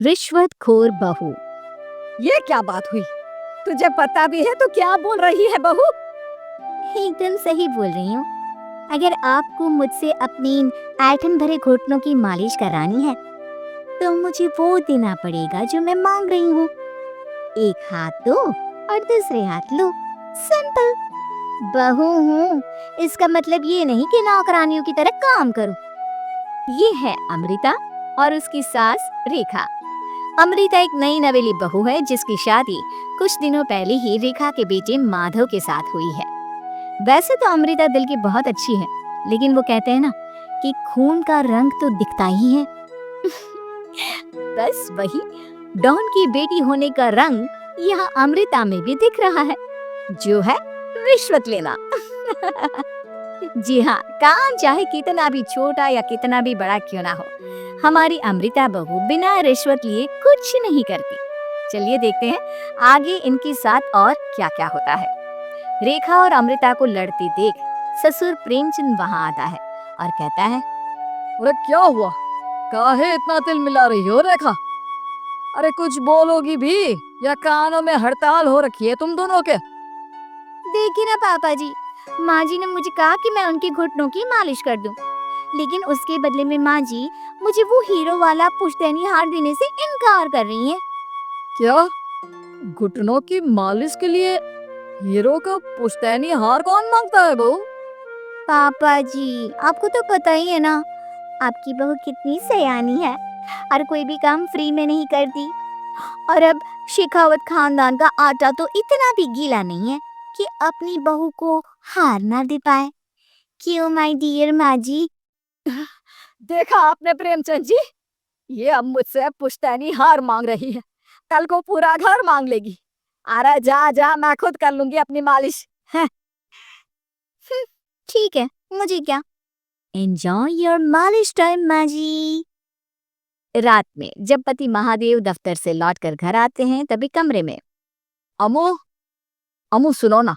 रिश्वतखोर बहू। ये क्या बात हुई? तुझे पता भी है तो क्या बोल रही है बहू? एकदम सही बोल रही हूँ। अगर आपको मुझसे अपनी इन ऐंठन भरे घुटनों की मालिश करानी है तो मुझे वो देना पड़ेगा जो मैं मांग रही हूँ। एक हाथ दो और दूसरे हाथ लो। सिंपल। बहू हूँ, इसका मतलब ये नहीं कि नौकरानियों की तरह काम करूँ। ये है अमृता और उसकी सास रेखा। अमृता एक नई नवेली बहू है जिसकी शादी कुछ दिनों पहले ही रेखा के बेटे माधव के साथ हुई है। वैसे तो अमृता दिल की बहुत अच्छी है, लेकिन वो कहते हैं ना कि खून का रंग तो दिखता ही है। बस वही डॉन की बेटी होने का रंग यहाँ अमृता में भी दिख रहा है, जो है रिश्वत लेना। जी हाँ, काम चाहे कितना भी छोटा या कितना भी बड़ा क्यों ना हो, हमारी अमृता बहू बिना रिश्वत लिए कुछ नहीं करती। चलिए देखते हैं आगे इनके साथ और क्या क्या होता है। रेखा और अमृता को लड़ते देख ससुर प्रेमचंद वहाँ आता है और कहता है, अरे क्या हुआ? काहे इतना तिल मिला रही हो रेखा? अरे कुछ बोलोगी भी या कानों में हड़ताल हो रखी है तुम दोनों के? देखिए ना पापा जी, माँ जी ने मुझे कहा कि मैं उनके घुटनों की मालिश कर दूं, लेकिन उसके बदले में माँ जी मुझे वो हीरो वाला पुश्तैनी हार देने से इनकार कर रही हैं। क्या? घुटनों की मालिश के लिए हीरो का पुश्तैनी हार कौन मांगता है बहू? पापा जी, आपको तो पता ही है ना, आपकी बहू कितनी सयानी है, हर कोई भी काम फ्री में नहीं करती। और अब शेखावत खानदान का आटा तो इतना भी गीला नहीं है कि अपनी बहू को हार ना दे पाए। क्यों माय डियर माँ जी? देखा आपने प्रेमचंद जी, ये अब मुझसे पुश्तैनी हार मांग रही है, कल को पूरा घर मांग लेगी। अरे जा जा, मैं खुद कर लूंगी अपनी मालिश। हैं? ठीक है, मुझे क्या। एंजॉय योर मालिश टाइम माँ जी। रात में जब पति महादेव दफ्तर से लौटकर घर आते हैं तभी कमरे में, अमो, अमो सुनो ना,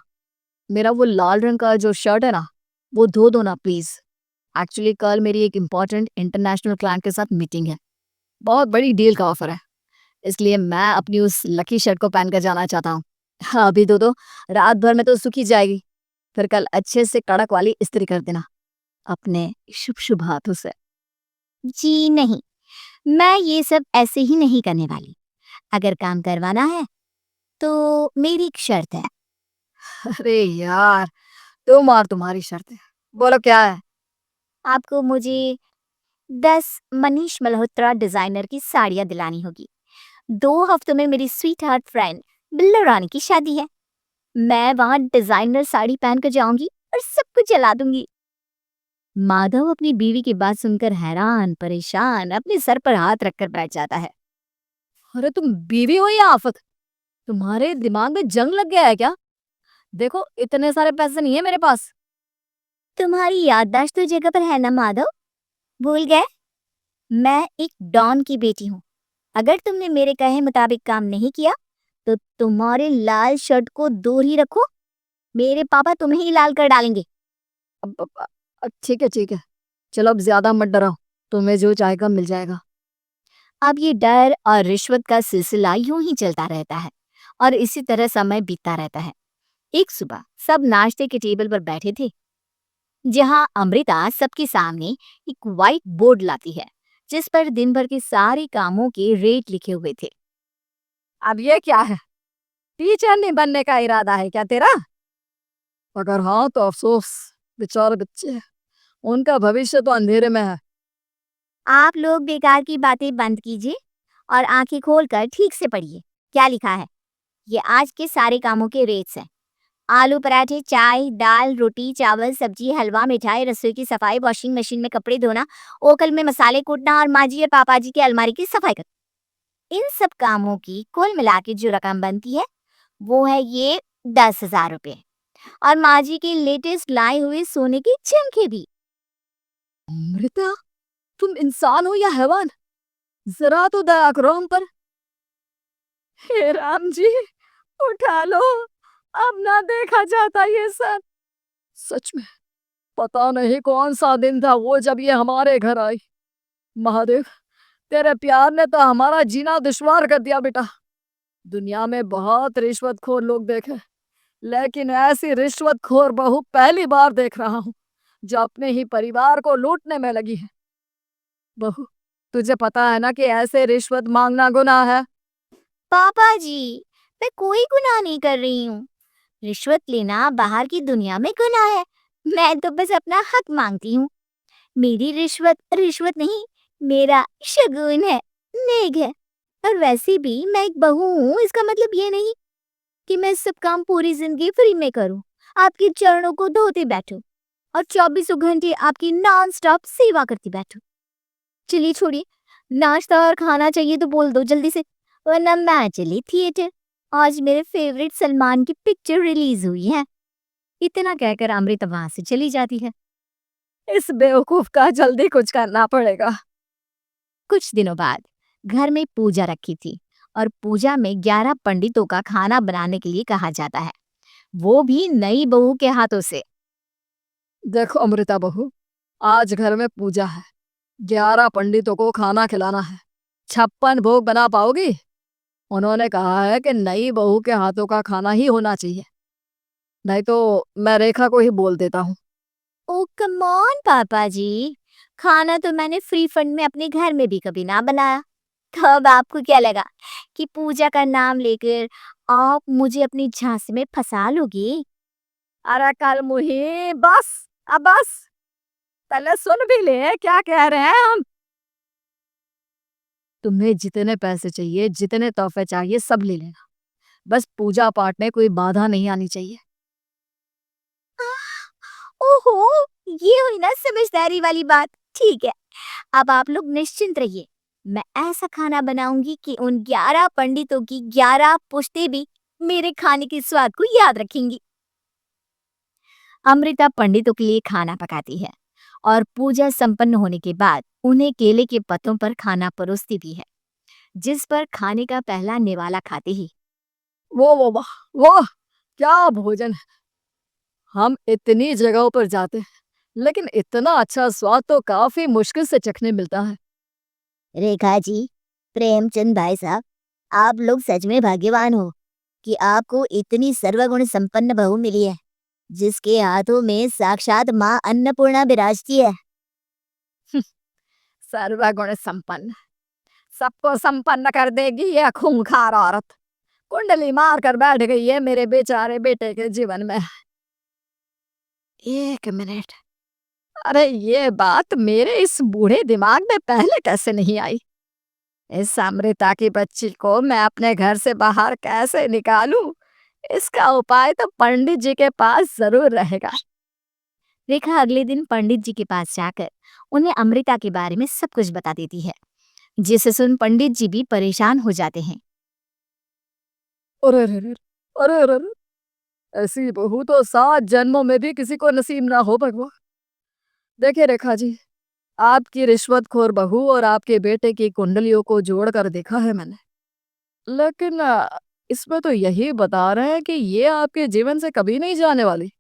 मेरा वो लाल रंग का जो शर्ट है ना, वो धो दो ना प्लीज। एक्चुअली कल मेरी एक इम्पोर्टेंट इंटरनेशनल क्लाइंट के साथ मीटिंग है, बहुत बड़ी डील का ऑफर है, इसलिए मैं अपनी उस लकी शर्ट को पहन कर जाना चाहता हूँ। हाँ, अभी धो दो, रात भर में तो सूखी जाएगी, फिर कल अच्छे से कड़क वाली इस्त्री कर देना अपने शुभ शुभ हाथों से। जी नहीं, मैं ये सब ऐसे ही नहीं करने वाली। अगर काम करवाना है तो मेरी एक शर्त है। अरे यार, तुम और तुम्हारी शर्तें, बोलो क्या है? आपको मुझे 10 मनीष मल्होत्रा डिजाइनर की साड़ियाँ दिलानी होगी। 2 हफ्तों में मेरी स्वीट हार्ट फ्रेंड बिल्लो रानी की शादी है। मैं वहाँ डिजाइनर साड़ी पहन कर जाऊंगी और सब कुछ जला दूंगी। माधव अपनी बीवी की बात सुनकर हैरान परेशान अपने सर पर हाथ रखकर बैठ जाता है। अरे तुम बीवी हो या आफत? तुम्हारे दिमाग में जंग लग गया है क्या? देखो इतने सारे पैसे नहीं है मेरे पास। तुम्हारी याददाश्त तो जगह पर है ना माधव? भूल गए? मैं एक डॉन की बेटी हूँ। अगर तुमने मेरे कहे मुताबिक काम नहीं किया तो तुम्हारे लाल शर्ट को दूर ही रखो। मेरे पापा तुम्हें ही लाल कर डालेंगे। ठीक है ठीक है, चलो अब ज्यादा मत डराओ, तुम्हें जो चाहेगा मिल जाएगा। अब ये डर और रिश्वत का सिलसिला यूं ही चलता रहता है और इसी तरह समय बीतता रहता है। एक सुबह सब नाश्ते के टेबल पर बैठे थे, जहां अमृता सबके सामने एक व्हाइट बोर्ड लाती है जिस पर दिन भर के सारे कामों के रेट लिखे हुए थे। अब ये क्या है? टीचर नहीं बनने का इरादा है क्या तेरा? अगर हाँ तो अफसोस, बेचारे बच्चे, उनका भविष्य तो अंधेरे में है। आप लोग बेकार की बातें बंद कीजिए और आंखें खोलकर ठीक से पढ़िए। क्या लिखा है? ये आज के सारे कामों के रेट्स हैं। आलू पराठे, चाय, दाल, रोटी, चावल, सब्जी, हलवा, मिठाई, रसोई की सफाई, वॉशिंग मशीन में कपड़े धोना, ओखल में मसाले कूटना और माँ जी और पापा जी की अलमारी की सफाई करना। इन सब कामों की कुल मिला के जो रकम बनती है वो है ये 10,000 रुपए और माँ जी के लेटेस्ट लाए हुए सोने की झुमके भी। अमृता, तुम इंसान हो या हैवान? जरा तो दया करो हम पर। हे राम जी, उठा लो, अब ना देखा जाता ये सब। सच में पता नहीं कौन सा दिन था वो जब ये हमारे घर आई। महादेव, तेरे प्यार ने तो हमारा जीना दुश्वार कर दिया बेटा। दुनिया में बहुत रिश्वतखोर लोग देखे, लेकिन ऐसी रिश्वतखोर बहू पहली बार देख रहा हूँ जो अपने ही परिवार को लूटने में लगी है। बहू, तुझे पता है ना कि ऐसे रिश्वत मांगना गुनाह है। पापा जी, मैं कोई गुनाह नहीं कर रही हूँ। रिश्वत लेना बाहर की दुनिया में गुनाह है। मैं तो बस अपना हक मांगती हूँ। मेरी रिश्वत रिश्वत नहीं, मेरा शगुन है, नेक है। और वैसे भी मैं एक बहू हूँ, इसका मतलब ये नहीं कि मैं सब काम पूरी जिंदगी फ्री में करूँ, आपके चरणों को धोते बैठूं और 24 घंटे आपकी नॉन स्टॉप सेवा करती बैठूं। चलिए छोड़िए, नाश्ता और खाना चाहिए तो बोल दो जल्दी से, वरना मैं चली थिएटर। आज मेरे फेवरेट सलमान की पिक्चर रिलीज हुई है। इतना कहकर अमृता वहां से चली जाती है। इस बेवकूफ का जल्दी कुछ करना पड़ेगा। कुछ दिनों बाद घर में पूजा रखी थी और पूजा में 11 पंडितों का खाना बनाने के लिए कहा जाता है, वो भी नई बहू के हाथों से। देखो अमृता बहू, आज घर में पूजा है, 11 पंडितों को खाना खिलाना है। 56 भोग बना पाओगी? उन्होंने कहा है कि नई बहू के हाथों का खाना ही होना चाहिए, नहीं तो मैं रेखा को ही बोल देता हूँ। ओ कम ऑन पापा जी, खाना तो मैंने फ्री फंड में अपने घर में भी कभी ना बनाया। तो अब आपको क्या लगा कि पूजा का नाम लेकर आप मुझे अपनी झांसे में फंसा लोगी? अरे कल मुही, बस, अब बस, पहले सुन भी ले क्या कह रहे हैं हम। तुम्हें जितने पैसे चाहिए, जितने तोहफे चाहिए, सब ले लेना, बस पूजा पाठ में कोई बाधा नहीं आनी चाहिए। ओहो, ये हुई ना समझदारी वाली बात। ठीक है, अब आप लोग निश्चिंत रहिए। मैं ऐसा खाना बनाऊंगी कि उन 11 पंडितों की 11 पुश्तें भी मेरे खाने के स्वाद को याद रखेंगी। अमृता पंडितों के लिए खाना पकाती है और पूजा संपन्न होने के बाद उन्हें केले के पत्तों पर खाना परोसती भी है, जिस पर खाने का पहला निवाला खाते ही वो वाह, वाह, क्या भोजन है। हम इतनी जगहों पर जाते हैं, लेकिन इतना अच्छा स्वाद तो काफी मुश्किल से चखने मिलता है। रेखा जी, प्रेमचंद भाई साहब, आप लोग सच में भाग्यवान हो कि आपको इतनी सर्वगुण संपन्न बहू मिली है, जिसके हाथों में साक्षात माँ अन्नपूर्णा विराजती है। सर्वगुण संपन्न, सबको संपन्न कर देगी ये खूंखार औरत। कुंडली मार कर बैठ गई है मेरे बेचारे बेटे के जीवन में। एक मिनट, अरे ये बात मेरे इस बूढ़े दिमाग में पहले कैसे नहीं आई? इस अमृता की बच्ची को मैं अपने घर से बाहर कैसे निकालूं? इसका उपाय तो पंडित जी के पास जरूर रहेगा। रेखा अगले दिन पंडित जी के पास जाकर उन्हें अमृता के बारे में सब कुछ बता देती है, जिसे सुन पंडित जी भी परेशान हो जाते हैं। अरे अरे अरे अरे अरे अरे, ऐसी बहू तो 7 जन्मों में भी किसी को नसीब ना हो भगवान। देखिए रेखा जी, आपकी रिश्वतखोर बहू और आपके बेटे की कुंडलियों को जोड़कर देखा है मैंने, लेकिन इसमें तो यही बता रहे हैं कि ये आपके जीवन से कभी नहीं जाने वाली।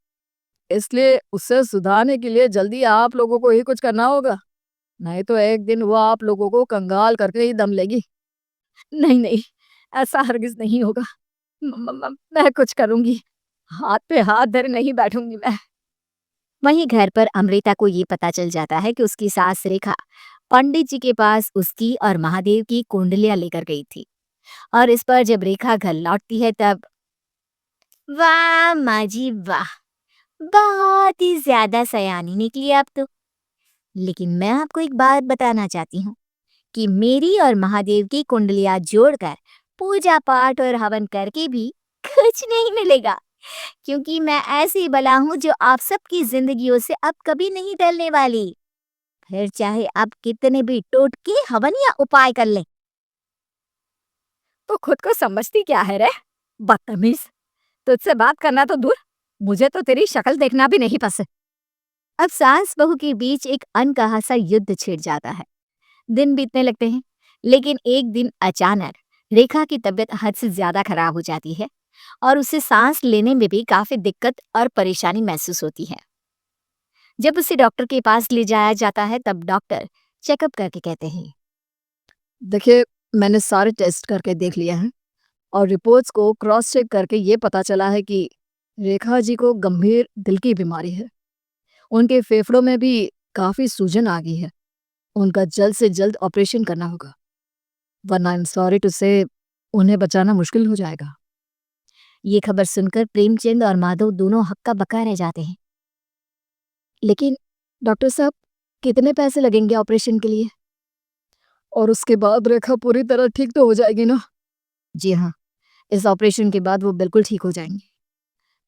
इसलिए उसे सुधारने के लिए जल्दी आप लोगों को ही कुछ करना होगा, नहीं तो एक दिन वो आप लोगों को कंगाल करके ही दम लेगी। नहीं नहीं, ऐसा हरगिज नहीं होगा। मैं कुछ करूंगी, हाथ पे हाथ धरे नहीं बैठूंगी मैं। वहीं घर पर अमृता को ये पता चल जाता है कि उसकी सास रेखा पंडित जी के पास उसकी और महादेव की कुंडलियां लेकर गई थी। और इस पर जब रेखा घर लौटती है तब वाह माँ जी वाह, बहुत ही ज्यादा सयानी निकली आप तो। लेकिन मैं आपको एक बात बताना चाहती हूँ कि मेरी और महादेव की कुंडलियां जोड़कर पूजा पाठ और हवन करके भी कुछ नहीं मिलेगा, क्योंकि मैं ऐसी बला हूँ जो आप सबकी जिंदगियों से अब कभी नहीं टलने वाली। फिर चाहे आप कितने भी टोटके हवन या उपाय कर लें। तो खुद को समझती क्या है रे, बदतमीज। तुझसे बात करना तो दूर, मुझे तो तेरी शक्ल देखना भी नहीं पसंद। अब सास बहू के बीच एक अनकहा सा युद्ध छिड़ जाता है। दिन बीतने लगते हैं, लेकिन एक दिन अचानक रेखा की तबीयत हद से ज्यादा खराब हो जाती है और उसे सांस लेने में भी काफी दिक्कत और परेशानी महसूस होती है। जब उसे डॉक्टर के पास ले जाया जाता है तब डॉक्टर चेकअप करके कहते हैं, देखिए, मैंने सारे टेस्ट करके देख लिए हैं और रिपोर्ट्स को क्रॉस चेक करके ये पता चला है कि रेखा जी को गंभीर दिल की बीमारी है। उनके फेफड़ों में भी काफ़ी सूजन आ गई है। उनका जल्द से जल्द ऑपरेशन करना होगा, वरना आई एम सॉरी टू से उन्हें बचाना मुश्किल हो जाएगा। ये खबर सुनकर प्रेमचंद और माधव दोनों हक्का बक्का रह जाते हैं। लेकिन डॉक्टर साहब, कितने पैसे लगेंगे ऑपरेशन के लिए? और उसके बाद रेखा पूरी तरह ठीक तो हो जाएगी ना? जी हाँ, इस ऑपरेशन के बाद वो बिल्कुल ठीक हो जाएंगी,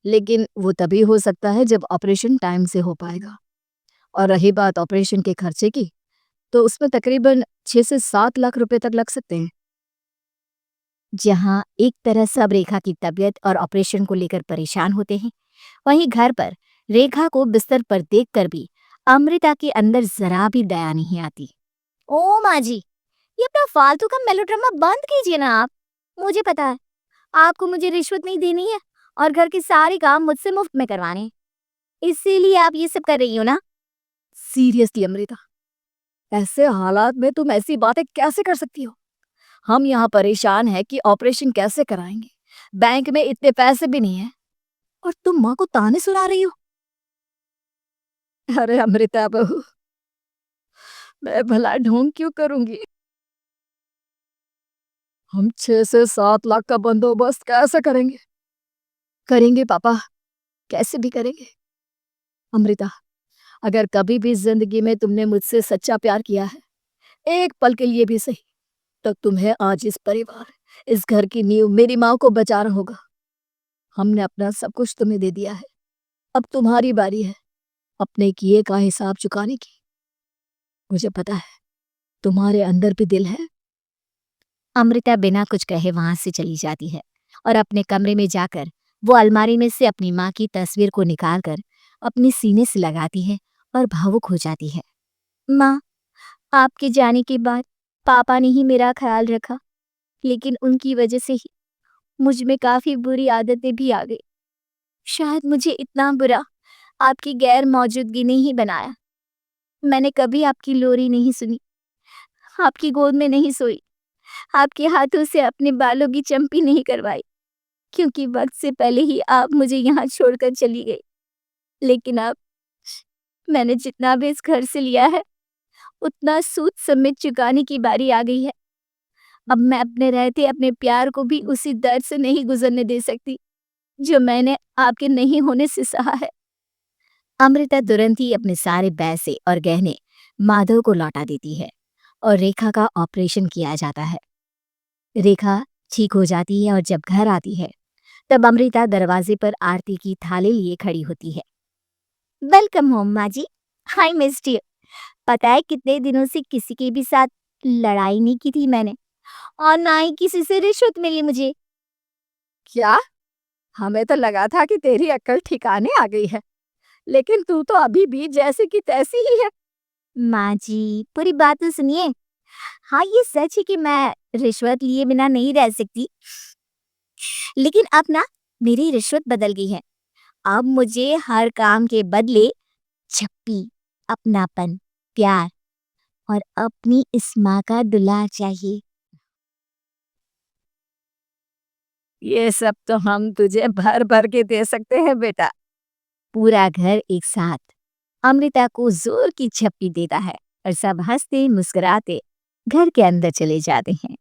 लेकिन वो तभी हो सकता है जब ऑपरेशन टाइम से हो पाएगा। और रही बात ऑपरेशन के खर्चे की, तो उसमें तकरीबन 6 से 7 लाख रुपए तक लग सकते हैं। जहां एक तरह सब रेखा की तबीयत और ऑपरेशन को लेकर परेशान होते हैं, वहीं घर पर रेखा को बिस्तर पर देखकर भी अमृता के अंदर जरा भी दया नहीं आती। ओ माँ जी, ये अपना फालतू का मेलोड्रामा बंद कीजिए ना आप। मुझे पता है आपको मुझे रिश्वत नहीं देनी है और घर के सारे काम मुझसे मुफ्त में करवाने हैं, इसीलिए आप ये सब कर रही हो ना। सीरियसली अमृता, ऐसे हालात में तुम ऐसी बातें कैसे कर सकती हो? हम यहाँ परेशान हैं कि ऑपरेशन कैसे कराएंगे। बैंक में इतने पैसे भी नहीं है और तुम माँ को ताने सुना रही हो। अरे अमृता बहू, मैं भला ढोंग क्यों करूंगी? हम 6 से 7 लाख का बंदोबस्त कैसे करेंगे? करेंगे पापा, कैसे भी करेंगे। अमृता, अगर कभी भी जिंदगी में तुमने मुझसे सच्चा प्यार किया है, एक पल के लिए भी सही, तो तुम्हें आज इस परिवार, इस घर की नींव, मेरी माँ को बचाना होगा। हमने अपना सब कुछ तुम्हें दे दिया है, अब तुम्हारी बारी है अपने किए का हिसाब चुकाने की। मुझे पता है तुम्हारे अंदर भी दिल है। अमृता बिना कुछ कहे वहां से चली जाती है और अपने कमरे में जाकर वो अलमारी में से अपनी माँ की तस्वीर को निकालकर अपने सीने से लगाती है और भावुक हो जाती है। माँ, आपके जाने के बाद पापा ने ही मेरा ख्याल रखा, लेकिन उनकी वजह से ही मुझ में काफी बुरी आदतें भी आ गई। शायद मुझे इतना बुरा आपकी गैर मौजूदगी ने ही बनाया। मैंने कभी आपकी लोरी नहीं सुनी, आपकी गोद में नहीं सोई, आपके हाथों से अपने बालों की चंपी नहीं करवाई, क्योंकि वक्त से पहले ही आप मुझे यहाँ छोड़कर चली गई। लेकिन अब मैंने जितना भी इस घर से लिया है, उतना सूद समेत चुकाने की बारी आ गई है। अब मैं अपने रहते अपने प्यार को भी उसी दर्द से नहीं गुजरने दे सकती जो मैंने आपके नहीं होने से सहा है। अमृता तुरंत ही अपने सारे पैसे और गहने माधव को लौटा देती है और रेखा का ऑपरेशन किया जाता है। रेखा ठीक हो जाती है और जब घर आती है, तब अमृता दरवाजे पर आरती की थाली लिए खड़ी होती है। वेलकम होम माँ जी, आई मिस्ड यू। पता है कितने दिनों से किसी के भी साथ लड़ाई नहीं की थी मैंने, और ना ही किसी से रिश्वत मिली मुझे। क्या? हमें तो लगा था कि तेरी अक्ल ठिकाने आ गई है, लेकिन तू तो अभी भी जैसी की तैसी ही है। माँ जी, पूरी बात तो सुनिए। हाँ, ये सच है कि मैं रिश्वत लिए बिना नहीं रह सकती, लेकिन अब ना मेरी रिश्वत बदल गई है। अब मुझे हर काम के बदले छप्पी, अपनापन, प्यार और अपनी इस माँ का दुलार चाहिए। ये सब तो हम तुझे भर भर के दे सकते हैं बेटा। पूरा घर एक साथ अमृता को जोर की छप्पी देता है और सब हंसते मुस्कुराते घर के अंदर चले जाते हैं।